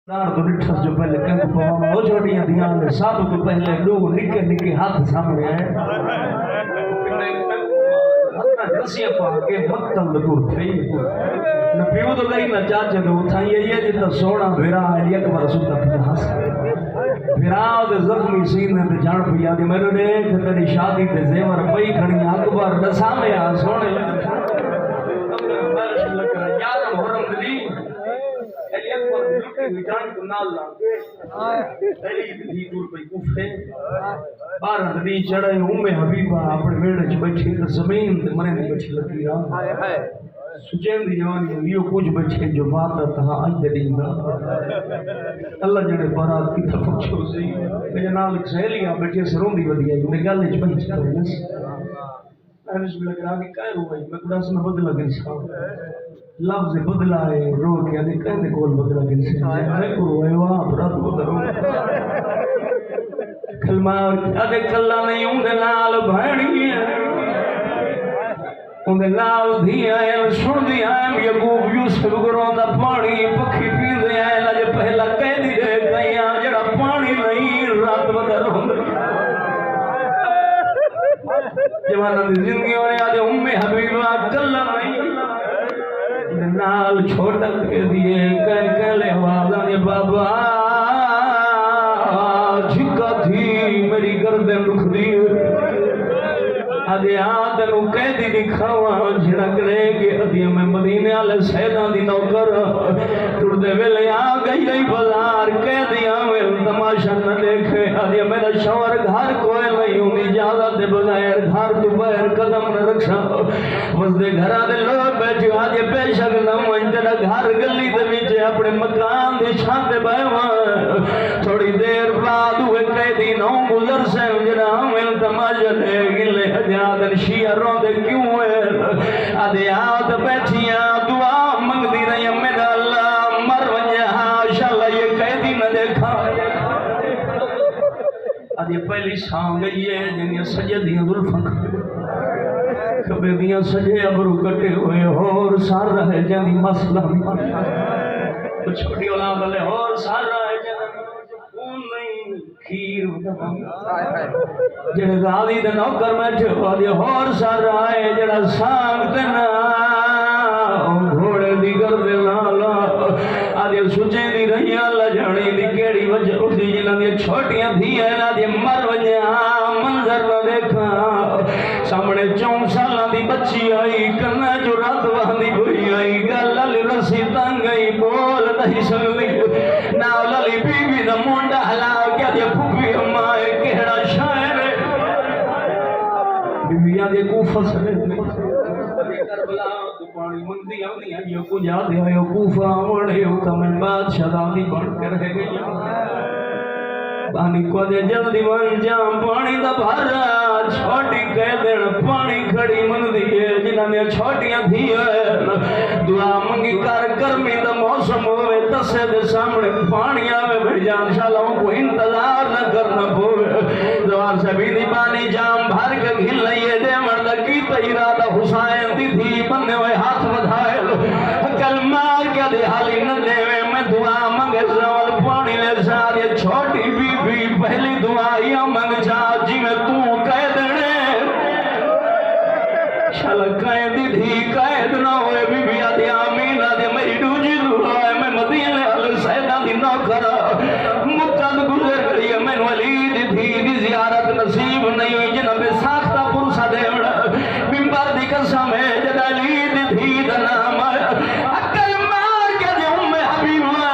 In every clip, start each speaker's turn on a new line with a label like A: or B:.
A: तो डिठस जो पहले कंग पवा हो छोटियां दियां ने सब तो पहले लोग निके निके हाथ सामने आए हाथ रसिया पा के मक्तल दूर थई न पियो तो गई न चाचे तो उठाई ये जितना सोना भेरा एक बार सुता फिर हंस भेरा दे जख्मी सीने ते जान पिया दे मेरे ने तेरी शादी ते जेवर पई खणी अकबर दसा में आ सोने यार मुहर्रम दी विचार कुनाल तेरी दी दूर पे कुफे बार दी चढ़े उम्मे हबीबा अपने वेड़े च बैठी ते जमीन ते मरे दी बैठी लगी रहा सुचेन दी जवानी यो कुछ बैठे जो बात था आज दी अल्लाह जड़े बारात की तफच्छो सी मेरे नाल एक सहेलियां बैठी सरोंदी वदिया मेरी गल च बैठ करनस मैं बिस्मिल्लाह करा के कह रोई मैं कुदास में बदला गई साहब लफ्ज बदला है रो के आदि कहते कोल बदला के से मैं को रोए वाह रात बदलो कलमा आदे कल्ला नहीं उंदे नाल भाणी उंदे नाल धिया सुन दिया यकूब यूसुफ गुरों दा पानी पखी पींदे आए लज पहला कह दी रे गईया जड़ा पानी नहीं रात बदलो जवाना दी जिंदगी होने आदे उम्मे हबीबा कल्ला नहीं नाल छोटा के दिए कले वाला ने बाबा झिका थी मेरी गर्दन रुख दी आदे आदनु कह दी दिखावा झड़क रहेगे अदी मैं मदीने वाले सैदा दी नौकर टुरदे वेले आ गई बाजार कह दिया मैं तमाशा न देखे आदे मेरा शौहर घर कोई नहीं उनी इजाजत दे बगैर घर तो बाहर कदम न रखा बसदे घरा दे लोग बैठे आदे बेशक न मन तेरा घर गली दे विच अपने मकान दे छत ते बैवा थोड़ी देर बाद हुए कैदी नौ गुजर से जरा मैं तमाशा दे गिले हजारन शिया रोंदे क्यों है आदे आत बैठियां दुआ मंगदी रही मेरा अल्लाह मर वजा इंशाअल्लाह ये कैदी न देखा आदे पहली शाम गई है जिन्हें सजे दियां जुल्फां कबे दियां सजे अबरू कटे हुए और सार रहे जानी मसला तो छोटी औलाद वाले और सार रहे जानी खून नहीं खीर जेड़े गाली दे नौकर बैठे आदे और सार रहे जेड़ा सांग ते ना घोड़े दी गर्दे नाला आदे सुचे दी रही अल्लाह जाने दी केड़ी वजह उसी जिन्हां दी छोटियां धीआं इन्हां दी मर वजा मंजर न देखा सामने 4 साल दी बच्ची आई कन्ना जो रात वांदी हुई आई गल अल रसी तंग गई बोल नहीं सकदी ना लली बीवी दा मुंडा हला के दे फुफी अम्मा केड़ा शायर बीबियां दे कूफा सरे करबला तू पानी मंदी आंदी है यो को याद है यो कूफा मोड़े तमन बादशाह दी बन के रह गई पानी को दे जल्दी बन जा पानी दा भरा छोटी कह देन पानी खड़ी मन दी जिन्हां ने छोटियां थी दुआ मंगी कर गर्मी दा मौसम होवे तसे दे सामने पानी आवे भर जान शालों को इंतजार न करना पवे जवार सभी दी पानी जाम भर के घिल लिए दे मर्द की इरादा हुसैन दी थी बन्ने हुए हाथ बढ़ाए कल मार के दे हाली न देवे मैं दुआ मंगे सवाल पानी ले सारे छोटी बीबी पहली दुआ या मंग जा जिਵੇਂ तू कह देने चल कैद थी कैद ना होए बीबी आदि आमीन आदि मेरी दूजी दुआ है मैं मदीने वाले सैदा दी नौकर मुक्तद गुजर गई मैं वलीद थी दी जियारत नसीब नहीं हुई जनाबे साख्ता पुरसा देवड़ा मिंबर दी कसम है जदा लीद थी दा नाम अकल मार के दे उम्मे हबीबा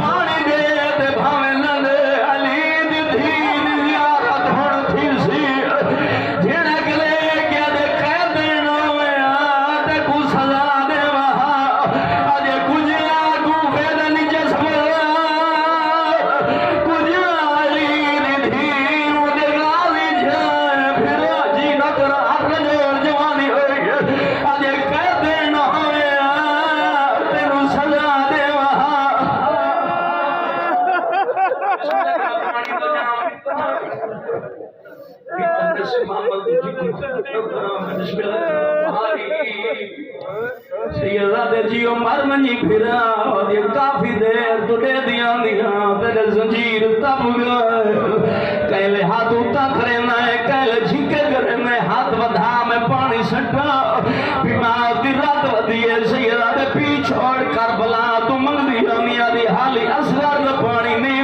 A: पानी दे ते भावे न दे अलीद थी दी जियारत हुण थी सी जेड़ा गले के दे कह देना होया ते को सजा देवा अजे कुछ आगू वेद नीचे समा कुछ अलीद थी उदे गाली जाए फिर जी न कर हाथ जोड़ जवानी होई अजे कह देना होया तेनु सजा देवा सैयदा दे جیو مر منی پھرا یہ کافی دیر تو دے دیا دیا تیرے زنجیر تب گئے کہلے ہاتھ اتا کرنا ہے کہلے جھنکے کرنا ہے ہاتھ ودھا میں پانی سٹا بیمار دی رات ودیے سیدہ دے پیچھوڑ کربلا تو منگ دیا میاں دی حالی اصغر دا پانی نہیں